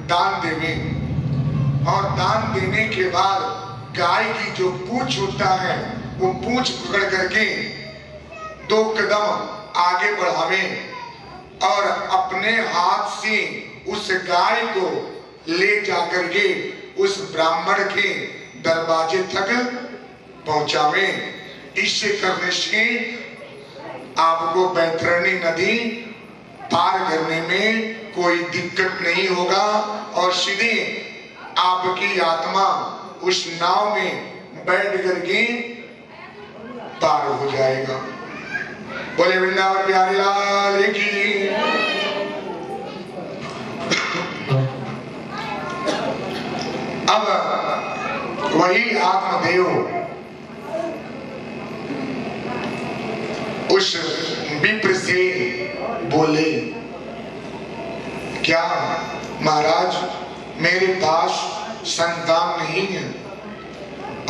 दान देवे, और दान देने के बाद गाय की जो पूंछ होता है वो पूंछ पकड़ करके 2 कदम आगे बढ़ावे और अपने हाथ से उस गाय को ले जाकर के उस ब्राह्मण के दरवाजे तक पहुंचावे। इससे करने से आपको बैतरणी नदी पार करने में कोई दिक्कत नहीं होगा और सीधे आपकी आत्मा उस नाव में बैठ करके पार हो जाएगा। बोले वृंदावन बिहारी लाल की। अब वही आत्मदेव उस विप्र से बोले, क्या महाराज मेरे पास संतान नहीं है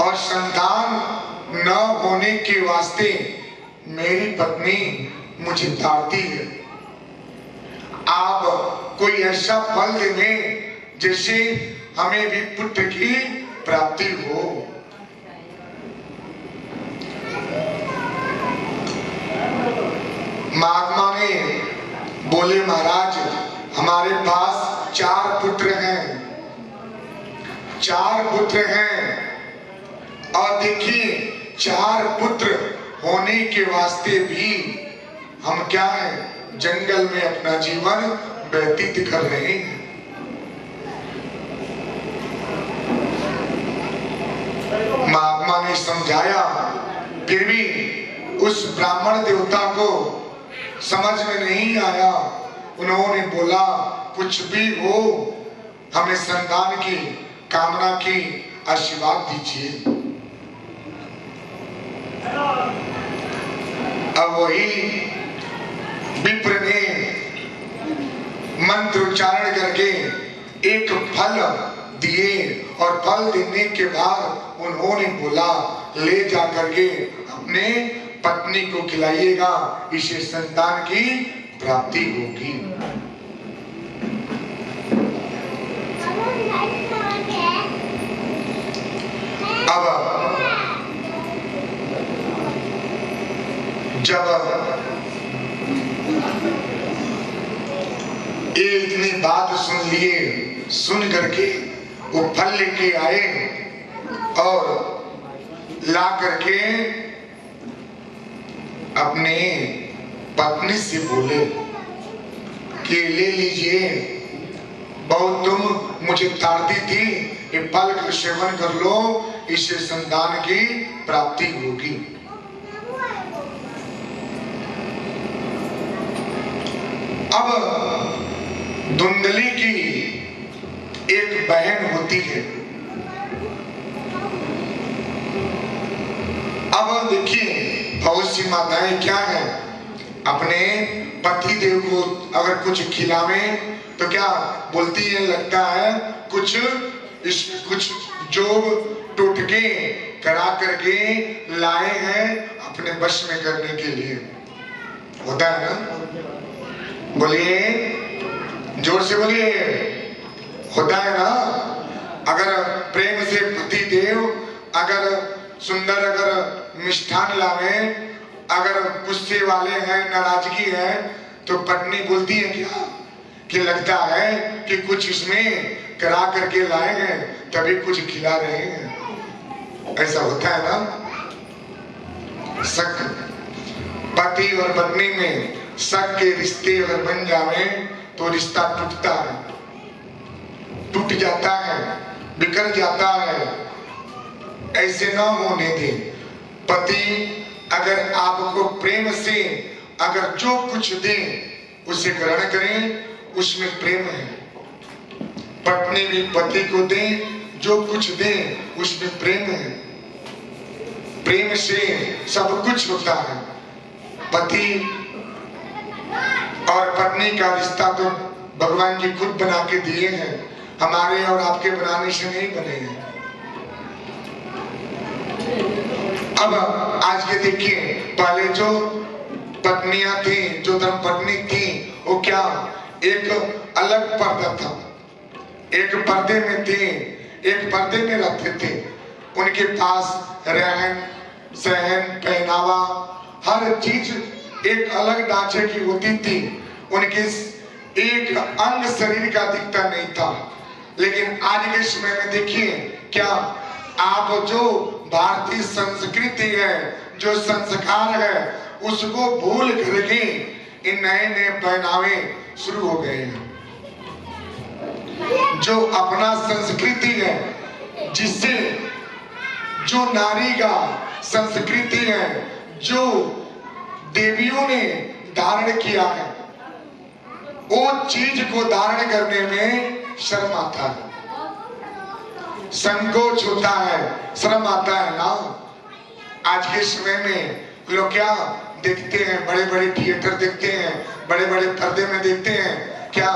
और संतान न होने के वास्ते मेरी पत्नी मुझे ताड़ती है। आप कोई ऐसा फल दें जैसे हमें भी पुत्र की प्राप्ति हो। महात्मा ने बोले, महाराज हमारे पास 4 पुत्र हैं, 4 पुत्र हैं और देखिए 4 पुत्र होने के वास्ते भी हम क्या है जंगल में अपना जीवन व्यतीत कर रहे हैं। महात्मा ने समझाया, फिर भी उस ब्राह्मण देवता को समझ में नहीं आया। उन्होंने बोला, कुछ भी हो हमें संतान की कामना की आशीर्वाद दीजिए। अब वही विप्र ने मंत्र उच्चारण करके एक फल दिए और फल देने के बाद उन्होंने बोला, ले जाकर के अपने पत्नी को खिलाइएगा, इसे संतान की प्राप्ति होगी। अब जब ये इतनी बात सुन लिए, सुन करके वो फल लेके आए और ला करके अपने पत्नी से बोले कि ले लीजिए, बहुत तुम मुझे ताड़ती थी, ये फल का सेवन कर लो, इससे संतान की प्राप्ति होगी। अब धुंधली की एक बहन होती है। अब देखिए बहुत सी माताएं क्या है, अपने पति देव को अगर कुछ खिलावे तो क्या बोलती है, लगता है कुछ जोग टोटके करा करके लाए हैं अपने वश में करने के लिए। होता है ना? बोलिए, जोर से बोलिए, होता है ना? अगर प्रेम से पति देव अगर सुंदर अगर मिष्ठान लावे, अगर गुस्से वाले हैं, नाराजगी है, तो पत्नी बोलती है क्या कि लगता है कि कुछ इसमें करा करके लाए हैं तभी कुछ खिला रहे हैं। ऐसा होता है ना? शक, पति और पत्नी में शक के रिश्ते अगर बन जावे तो रिश्ता टूटता है, टूट जाता है, बिखर जाता है। ऐसे ना होने दे। पति अगर आपको प्रेम से अगर जो कुछ दे उसे ग्रहण करें, उसमें प्रेम है। पत्नी भी पति को दे, जो कुछ दे उसमें प्रेम है। प्रेम से सब कुछ होता है। पति और पत्नी का रिश्ता तो भगवान जी खुद बना के दिए हैं, हमारे और आपके बनाने से नहीं बने हैं। अब आज के देखिए, पहले जो पत्नियां थी, जो धर्म पत्नी थी, वो क्या एक अलग पर्दा था, एक पर्दे में थे, एक पर्दे में रहते थे। उनके पास रहन सहन पहनावा हर चीज एक अलग ढांचे की होती थी। उनके एक अंग शरीर का दिखता नहीं था। लेकिन आज के समय में देखिए, क्या आप जो भारतीय संस्कृति है, जो संस्कार है, उसको भूल करके इन नए नए पहनावे शुरू हो गए हैं। जो अपना संस्कृति है, जिससे जो नारी का संस्कृति है, जो देवियों ने धारण किया है, वो चीज को धारण करने में शर्म आता है, संकोच होता है, शर्म आता है ना। आज के समय में लोग क्या देखते हैं, बड़े बड़े थिएटर देखते हैं, बड़े बड़े पर्दे में देखते हैं, क्या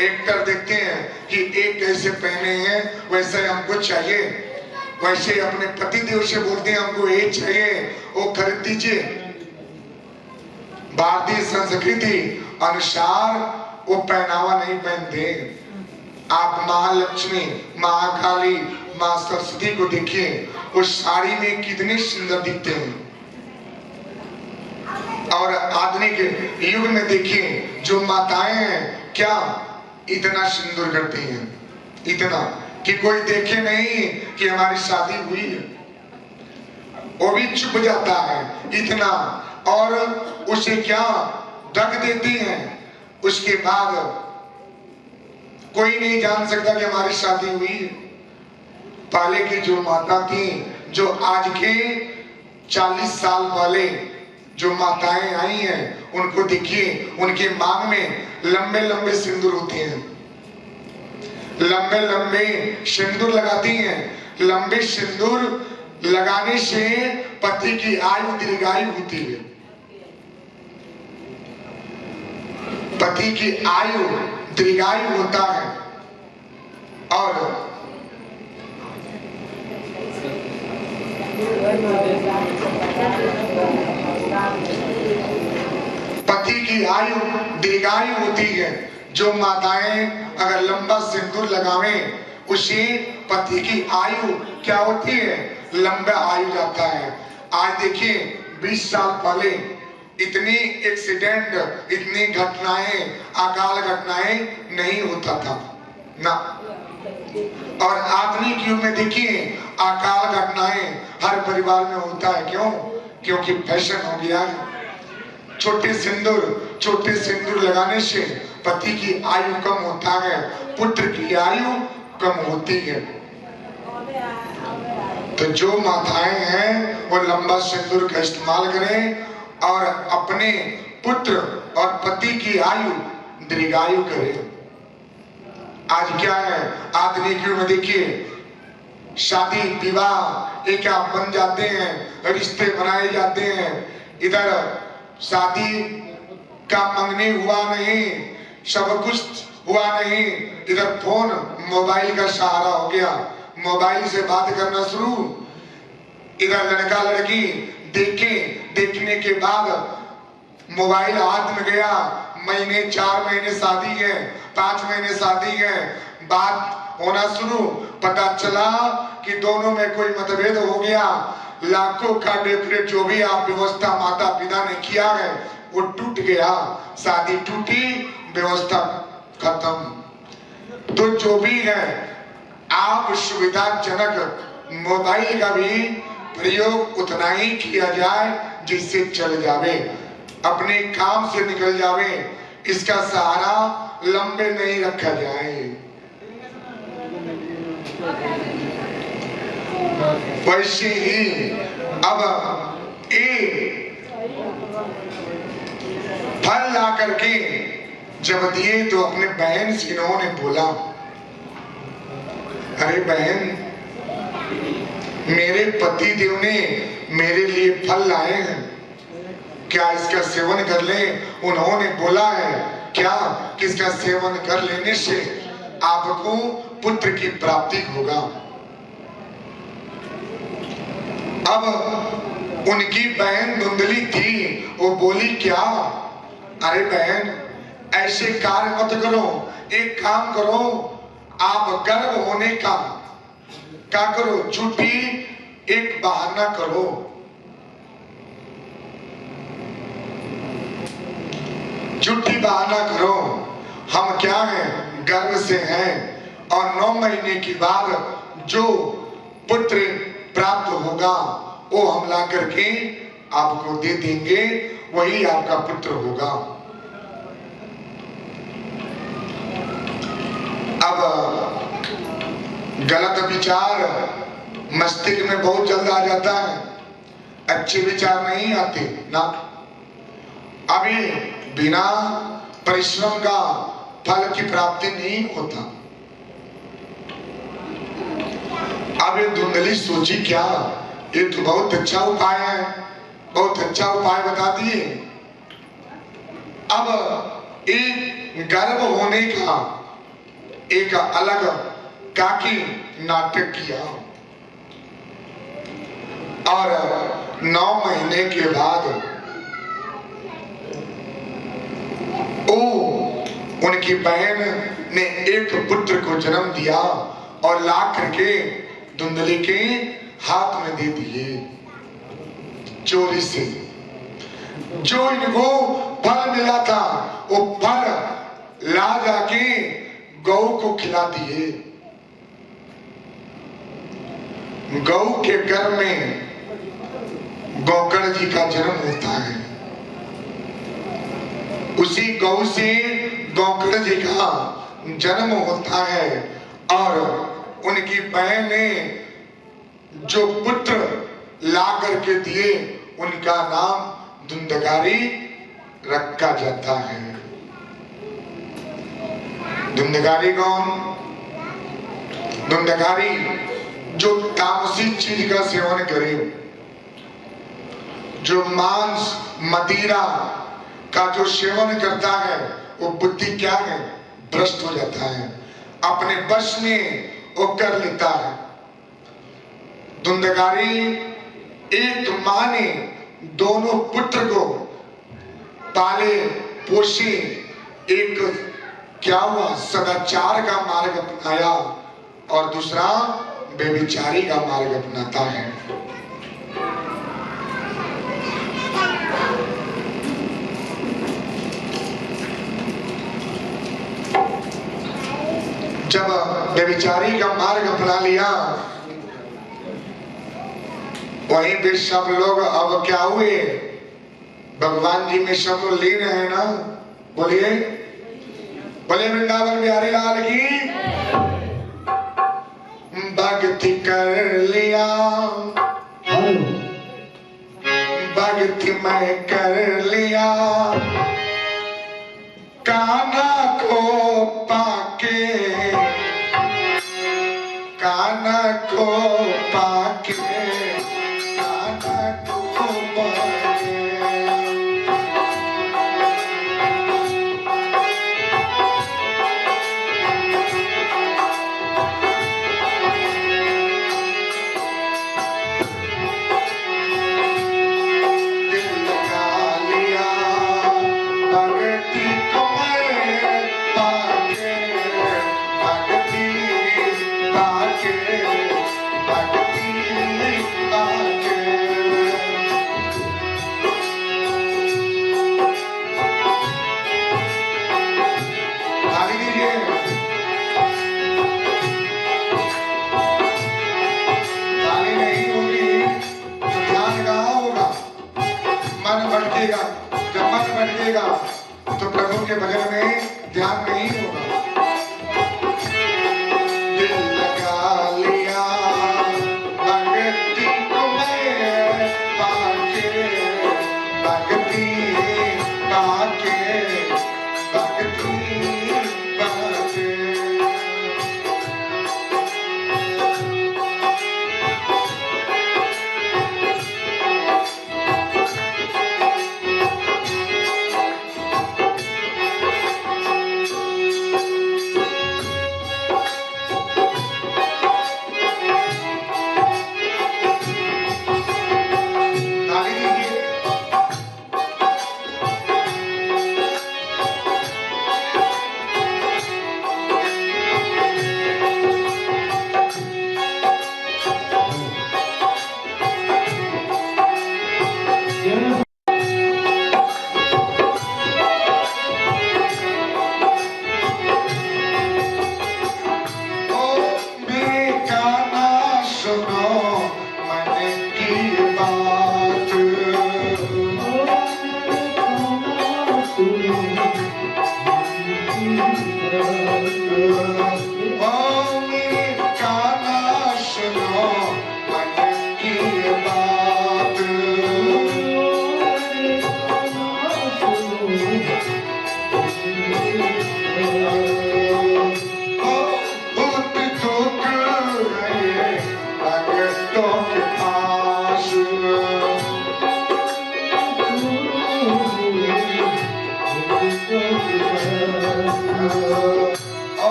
एक्टर देखते हैं कि एक जैसे पहने हैं वैसे हमको चाहिए, वैसे अपने पति देव से बोलते हैं हमको ये चाहिए, वो खरीद दीजिए। भारतीय संस्कृति अनुसार वो पहनावा नहीं पहनते। आप महालक्ष्मी, महाकाली, माँ सरस्वती को देखिए, उस साड़ी में कितने सुंदर दिखते हैं। और आधुनिक युग में देखिए जो माताएं हैं, क्या इतना सुंदर करती हैं, इतना कि कोई देखे नहीं कि हमारी शादी हुई है, वो भी चुप जाता है इतना, और उसे क्या ढक देती हैं। उसके बाद कोई नहीं जान सकता कि हमारी शादी हुई है। पहले की जो माता थी, जो आज के 40 साल पहले जो माताएं आई हैं, उनको देखिए, उनके मांग में लंबे लंबे सिंदूर होते हैं, लंबे लंबे सिंदूर लगाती हैं। लंबे सिंदूर लगाने से पति की आयु दीर्घायु होती है, पति की आयु दीर्घायु होता है। और पति की आयु दीर्घायु होती है। जो माताएं अगर लंबा सिंदूर लगावें, उसी पति की आयु क्या होती है, लंबा आयु जाता है। आज देखिए 20 साल पहले इतनी एक्सीडेंट, इतनी घटनाएं, अकाल घटनाएं नहीं होता था ना। और आधुनिक युग में देखिए अकाल घटनाएं हर परिवार में होता है। क्यों? क्योंकि फैशन हो गया है। छोटे सिंदूर लगाने से पति की आयु कम होता है, पुत्र की आयु कम होती है। तो जो माताएं हैं वो लंबा सिंदूर का इस्तेमाल करें और अपने पुत्र और पति की आयु दीर्घायु करें। आज क्या है, आधुनिक युग में देखिए शादी विवाह एक आप बन जाते हैं, रिश्ते बनाए जाते हैं। इधर शादी का मंगनी हुआ नहीं, सब कुछ हुआ नहीं, इधर फोन मोबाइल का सहारा हो गया, मोबाइल से बात करना शुरू। इधर लड़का लड़की देखने के बाद मोबाइल हाथ में गया, महीने 4 महीने शादी है, 5 महीने शादी है, बात होना शुरू, पता चला कि दोनों में कोई मतभेद हो गया। लाखों का डेकोरेट जो भी आप व्यवस्था माता पिता ने किया है वो टूट गया, शादी टूटी, व्यवस्था खत्म। तो जो भी है आप सुविधाजनक मोबाइल का भी प्रयोग उतना ही किया जाए जिससे चल जावे, अपने काम से निकल जावे, इसका सहारा लंबे नहीं रखा जाए। वैसे ही अब फल ला करके जब दिए तो अपने बहन से इन्होंने बोला, अरे बहन, मेरे पति देव ने मेरे लिए फल लाए हैं, क्या इसका सेवन कर लें? उन्होंने बोला है क्या कि इसका सेवन कर लेने से आपको पुत्र की प्राप्ति होगा। अब उनकी बहन धुंधली थी, वो बोली क्या? अरे बहन, ऐसे कार्य मत करो, एक काम करो, आप अब गर्व होने का क्या करो, झूठी एक बहाना करो। झूठी बहाना करो, हम क्या हैं, गर्व से हैं, और 9 महीने के बाद जो पुत्र प्राप्त होगा वो हम ला करके आपको दे देंगे, वही आपका पुत्र होगा। अब गलत विचार मस्तिष्क में बहुत जल्द आ जाता है, अच्छे विचार नहीं आते ना। अभी बिना परिश्रम का फल की प्राप्ति नहीं होता। अब ये धुंधली सोची क्या, ये तो बहुत अच्छा उपाय है, बहुत अच्छा उपाय बता दिए। अब एक गर्व होने का एक अलग काकी नाटक किया, और 9 महीने के बाद उनकी बहन ने एक पुत्र को जन्म दिया और ला करके धुंधली के हाथ में दे दिए चोरी से। जो इनको फल मिला था वो फल ला जाके गौ को खिला दिए। गौ के गर्भ में गोकर्ण जी का जन्म होता है, उसी गौ से गोकर्ण जी का जन्म होता है, और उनकी बहन ने जो पुत्र ला करके दिए उनका नाम धुंधकारी रखा जाता है। धुंधकारी कौन? धुंधकारी जो तामसिक चीज का सेवन करे, जो मांस मदिरा का जो सेवन करता है, वो बुद्धि क्या है, भ्रष्ट हो जाता है, अपने वश में वो कर लेता है। धुंधकारी एक मां ने दोनों पुत्र को पाले पोषे, एक क्या हुआ, सदाचार का मार्ग अपनाया और दूसरा बेविचारी का मार्ग अपनाता है। जब बेविचारी का मार्ग अपना लिया, वहीं पे सब लोग अब क्या हुए, भगवान जी में सब लोग लीन है ना। बोलिए, बोले वृंदावन बिहारी लाल की। भक्ति कर लिया, भक्ति मैं कर लिया, कान्हा को पाके, कान्हा को पाके, कान्हा को पाके। दिल लगा लिया भक्ति को मैं पाके, भक्ति पाके,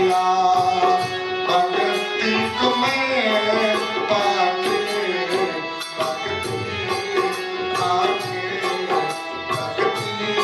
गया भक्ति को मैं पाके भक्ति पाके भक्ति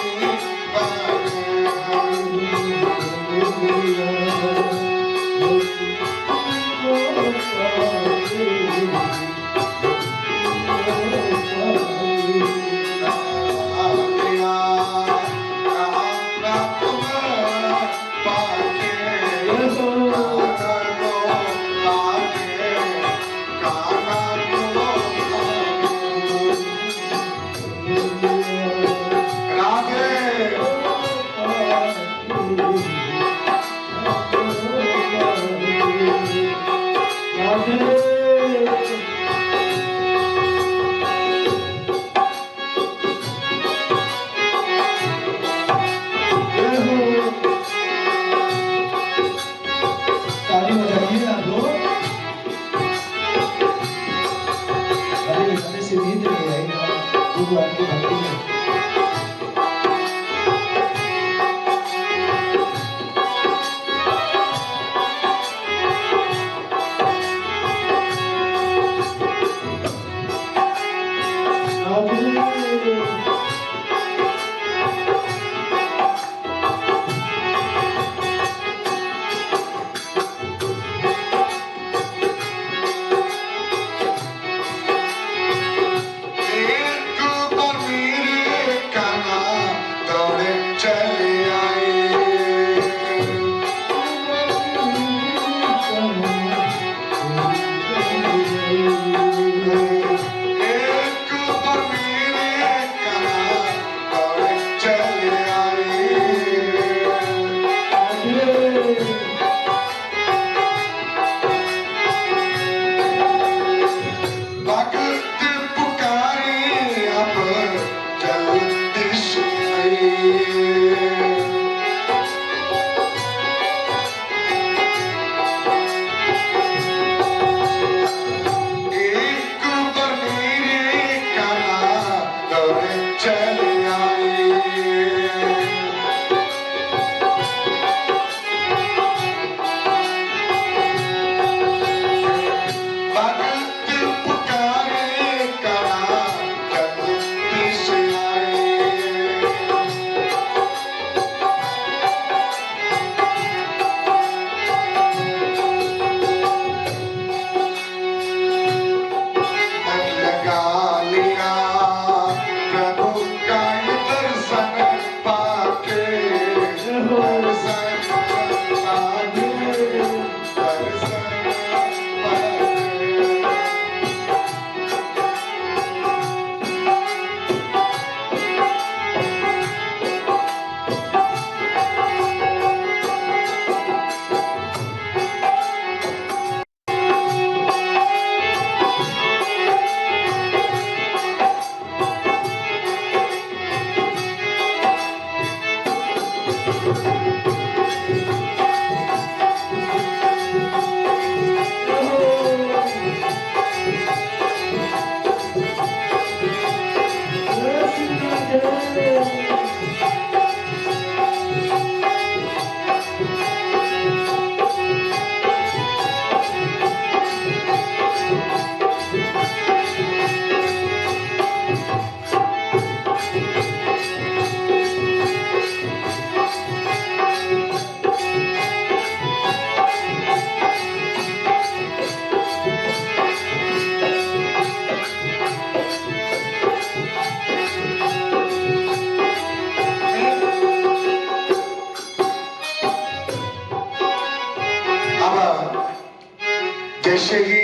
जैसे ही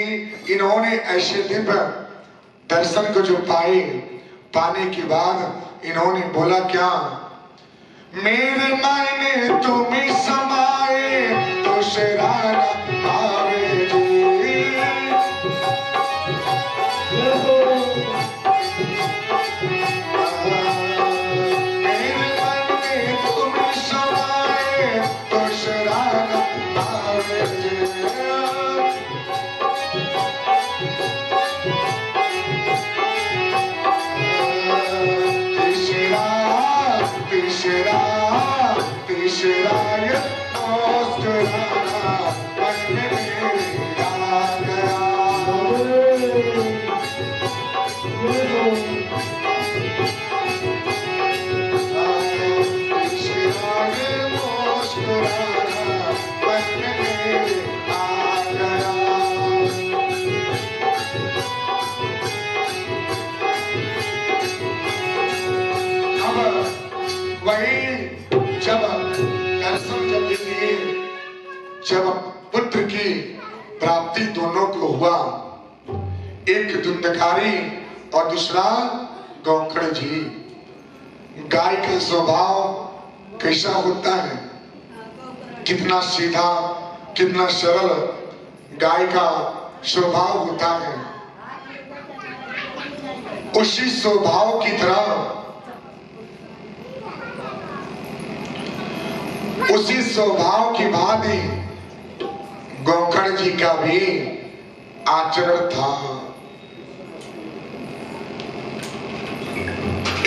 इन्होंने ऐसे दिव्य दर्शन को जो पाए, पाने के बाद इन्होंने बोला क्या, मेरे मायने तुम समाए तो शरारा आवे जी। मेरे मायने तुम समाए तो शरारा आवे जी। तीसरा ये मुस्कुराना पुत्र की प्राप्ति दोनों को हुआ, एक धुंधकारी और दूसरा गौकर्ण जी। गाय का स्वभाव कैसा होता है, कितना सीधा, कितना सरल गाय का स्वभाव होता है। उसी स्वभाव की तरह, उसी स्वभाव की भांति गौकर्ण जी का भी आचरण था।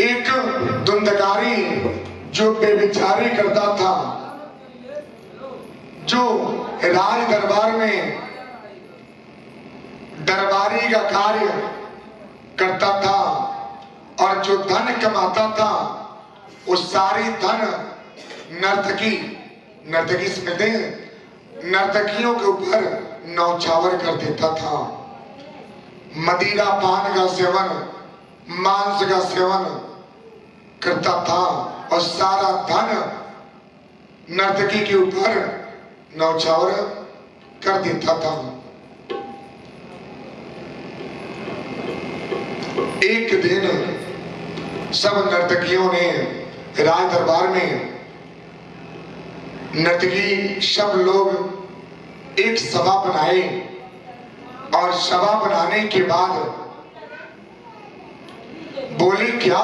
एक धुंधकारी जो बेविचारी करता था, जो राज दरबार में दरबारी का कार्य करता था और जो धन कमाता था वो सारी धन नर्तकी समझते हैं, नर्तकियों के ऊपर नौछावर कर देता था। मदिरा पान का सेवन, मांस का सेवन करता था और सारा धन नर्तकी के ऊपर नौछावर कर देता था। एक दिन सब नर्तकियों ने राज दरबार में, नर्तकी सब लोग एक सभा बनाए और सभा बनाने के बाद बोले क्या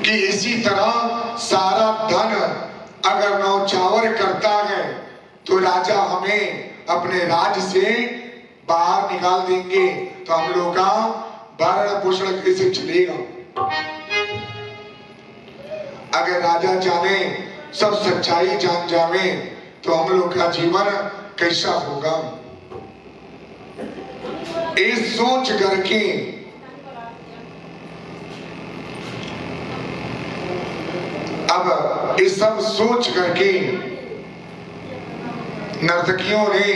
कि इसी तरह सारा धन अगर नौछावर करता है तो राजा हमें अपने राज्य से बाहर निकाल देंगे, तो हम लोग का भरण पोषण कैसे चलेगा। अगर राजा जाने, सब सच्चाई जान जावे तो हम लोग का जीवन कैसा होगा। ये सोच करके अब ये सब सोच करके नर्तकियों ने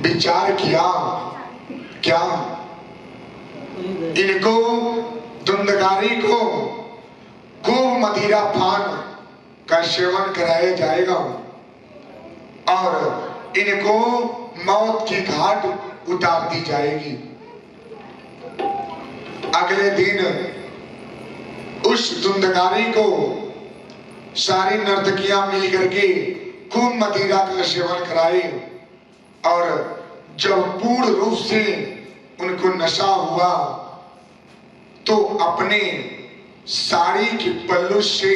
विचार किया, क्या इनको धुंधकारी को खूब मदिरा पान का सेवन कराया जाएगा और इनको मौत की घाट उतार दी जाएगी। अगले दिन उस धुंधकारी को सारी नर्तकियां मिल करके खूब मदिरा का सेवन कराए और जब पूर्ण रूप से उनको नशा हुआ तो अपने साड़ी के पल्लू से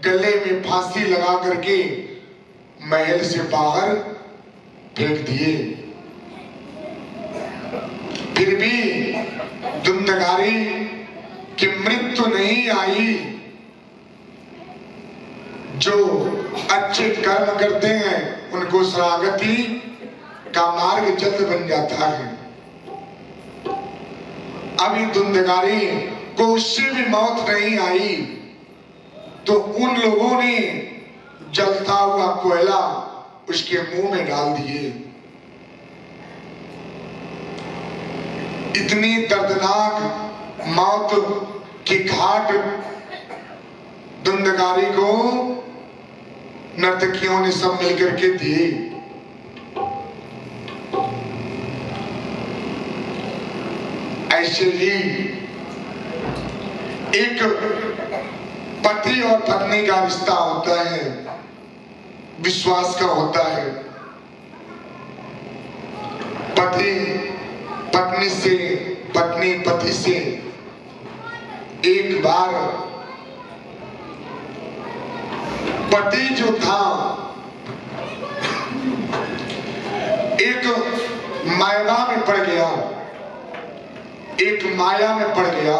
गले में फांसी लगा करके महल से बाहर फेंक दिए। फिर भी धुंधकारी की मृत्यु नहीं आई। जो अच्छे कर्म करते हैं उनको शरणागति का मार्ग जल्द बन जाता है। अभी धुंधकारी को उससे भी मौत नहीं आई तो उन लोगों ने जलता हुआ कोयला उसके मुंह में डाल दिए। इतनी दर्दनाक मौत की घाट धुंधकारी को नर्तकियों ने सब मिलकर के दिए। ऐसे ही एक पति और पत्नी का रिश्ता होता है, विश्वास का होता है। पति पत्नी से, पत्नी पति से एक बार पति जो था एक माया में पड़ गया, एक माया में पड़ गया,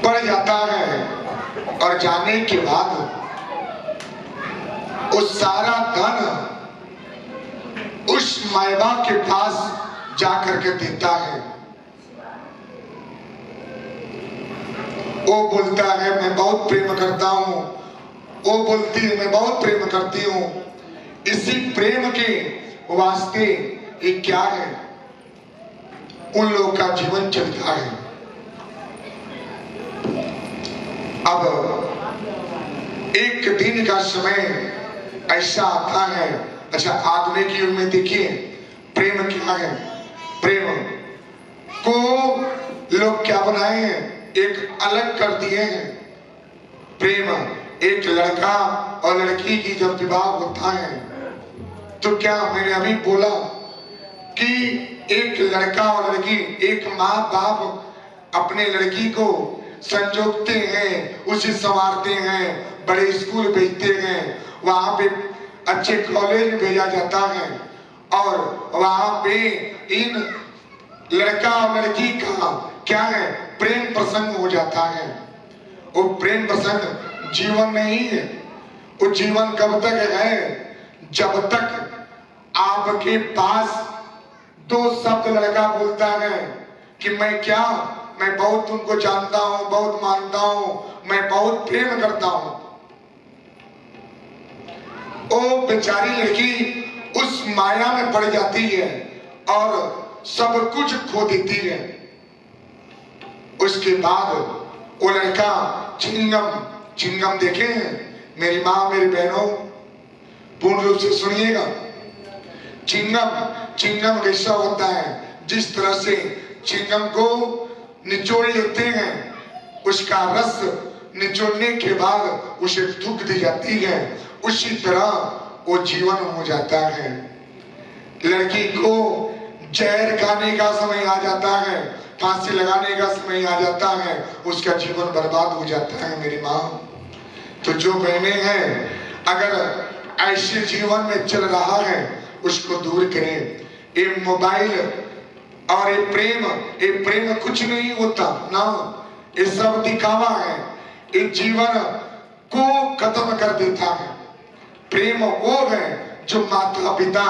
पड़ जाता है और जाने के बाद वो सारा धन उस मायबा के पास जाकर के देता है। वो बोलता है मैं बहुत प्रेम करता हूं, वो बोलती है मैं बहुत प्रेम करती हूं। इसी प्रेम के वास्ते ये क्या है, उन लोगों का जीवन चलता है। अब एक दिन का समय ऐसा आता है। अच्छा, आधुनिक युग में देखिए प्रेम क्या है। प्रेम को लोग क्या बनाए हैं, एक अलग कर दिए हैं। प्रेम एक लड़का और लड़की की जब विवाह होता है तो क्या मैंने अभी बोला कि एक लड़का और लड़की, एक माँ बाप अपने लड़की को संजोगते हैं, उसे संवारते हैं, बड़े स्कूल भेजते हैं, वहां पे अच्छे कॉलेज में भेजा जाता है और वहां पे इन लड़का और लड़की का क्या है, प्रेम प्रसंग हो जाता है। वो प्रेम प्रसंग जीवन नहीं है। वो जीवन कब तक है, जब तक आपके पास दो शब्द लड़का बोलता है कि मैं बहुत तुमको जानता हूं, बहुत मानता हूं, मैं बहुत प्रेम करता हूं। वो बेचारी लड़की उस माया में पड़ जाती है और सब कुछ खो देती है। उसके बाद वो लड़का चिंगम देखे हैं मेरी माँ मेरी बहनों, पूर्ण रूप से सुनिएगा। चिंगम कैसा होता है, जिस तरह से चिंगम को निचोड़ लेते हैं, उसका रस निचोड़ने के बाद उसे थूक दी जाती है, उसी तरह वो जीवन हो जाता है। लड़की को जहर खाने का समय आ जाता है, फांसी लगाने का समय आ जाता है, उसका जीवन बर्बाद हो जाता है मेरी माँ। तो जो बहने हैं, अगर ऐसे जीवन में चल रहा है उसको दूर करें। ये मोबाइल और ये प्रेम कुछ नहीं होता ना, ये सब दिखावा है, ये जीवन को खत्म कर देता है। प्रेम वो है जो माता पिता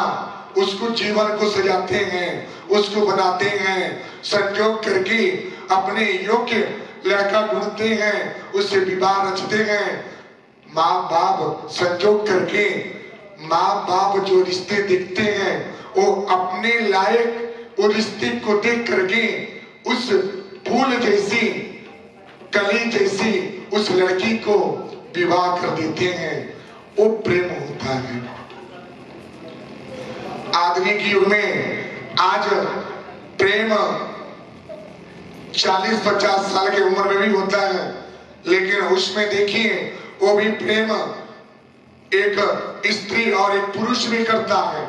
उसको जीवन को सजाते हैं, उसको बनाते हैं, संयोग करके अपने योग्य लड़का ढूंढते हैं, उससे विवाह रचते हैं। माँ बाप संयोग करके माँ बाप जो रिश्ते देखते हैं वो अपने लायक वो रिश्ते को देख करके उस फूल जैसी कली जैसी उस लड़की को विवाह कर देते हैं। वो प्रेम होता है। आधुनिक युग में आज प्रेम 40-50 साल की उम्र में भी होता है, लेकिन उसमें देखिए वो भी प्रेम एक स्त्री और एक पुरुष भी करता है,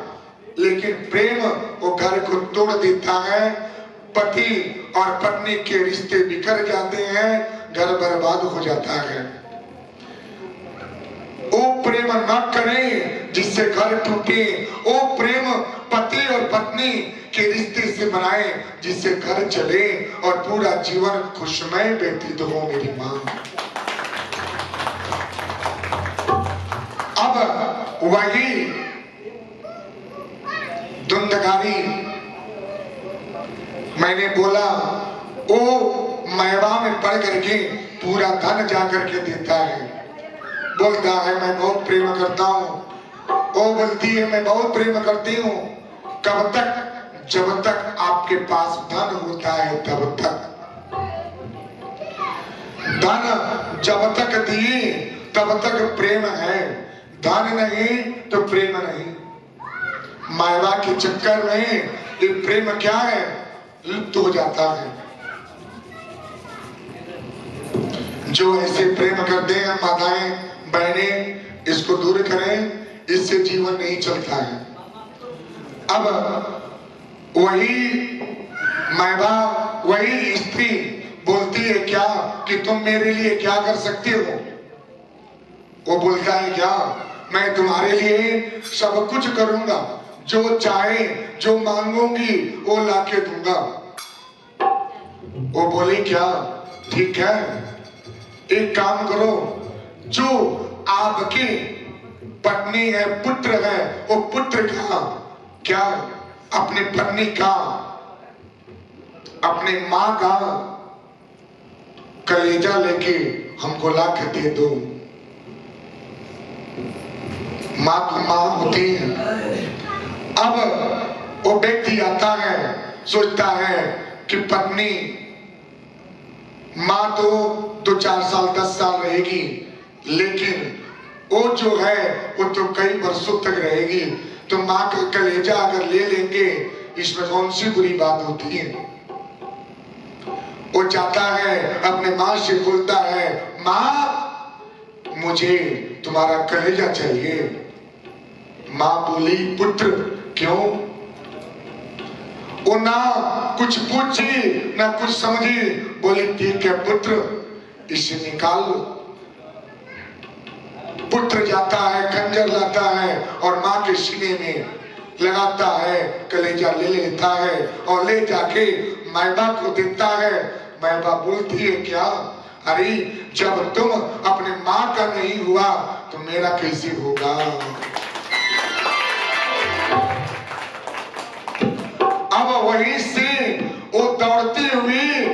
लेकिन प्रेम वो घर को तोड़ देता है। पति और पत्नी के रिश्ते बिखर जाते हैं, घर बर्बाद हो जाता है। वो प्रेम न करें जिससे घर टूटे, वो प्रेम पति और पत्नी के रिश्ते से बनाए जिससे घर चले और पूरा जीवन खुशमय व्यतीत हो मेरी माँ। अब वही धुंधकारी मैंने बोला वो मैवा में पड़ करके पूरा धन जा करके देता है, बोलता है मैं बहुत प्रेम करता हूँ, वो बोलती है मैं बहुत प्रेम करती हूँ। कब तक? जब तक आपके पास धन होता है तब तक। धन जब तक दिए तब तक प्रेम है, धन नहीं तो प्रेम नहीं। मायवा के चक्कर में ये प्रेम क्या है, लुप्त हो जाता है। जो ऐसे प्रेम करते हैं माताएं बहनें, इसको दूर करें, इससे जीवन नहीं चलता है। अब वही मायवा वही स्त्री बोलती है क्या कि तुम मेरे लिए क्या कर सकते हो। वो बोलता है क्या, मैं तुम्हारे लिए सब कुछ करूंगा, जो चाहे जो मांगूंगी वो लाके दूंगा। वो बोली क्या, ठीक है एक काम करो, जो आपकी पत्नी है पुत्र है, वो पुत्र का क्या, अपनी पत्नी का अपने माँ का कलेजा लेके हमको ला के दे दो। माँ तो माँ होती है। अब वो व्यक्ति आता है, सोचता है कि पत्नी माँ तो 2-4 साल 10 साल रहेगी, लेकिन वो जो है वो तो कई वर्षों तक रहेगी। तो माँ का कलेजा अगर ले लेंगे इसमें कौन सी बुरी बात होती है। वो जाता है अपने माँ से बोलता है, माँ मुझे तुम्हारा कलेजा चाहिए। माँ बोली, पुत्र क्यों? वो ना कुछ पूछी ना कुछ समझी, बोली ठीक है पुत्र, इसे निकाल लो। पुत्र जाता है, खंजर लाता है और माँ के सीने में लगाता है, कलेजा ले लेता है और ले जाके मैबा को देता है। मैबा बोलती है क्या? अरे जब तुम अपने माँ का नहीं हुआ तो मेरा कैसे होगा। अब वहीं से वो दौड़ती हुई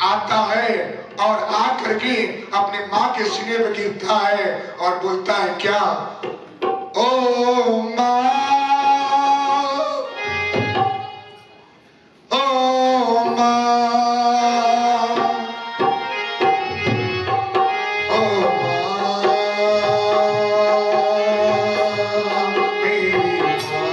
आता है और आकर के अपने माँ के सीने पे गिरता है और बोलता है क्या? ओ माँ, ओ माँ, ओ माँ, मेरी माँ।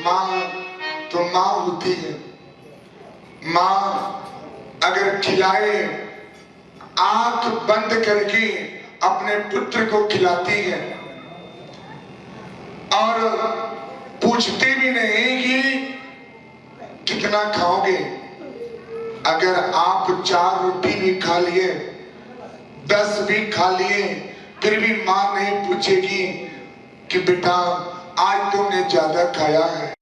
माँ तो माँ होती है। माँ अगर खिलाए, आंख बंद करके अपने पुत्र को खिलाती है और पूछती भी नहीं कि कितना खाओगे। अगर आप 4 रोटी भी खा लिए, 10 भी खा लिए, फिर भी माँ नहीं पूछेगी कि बेटा आज तुमने ज्यादा खाया है।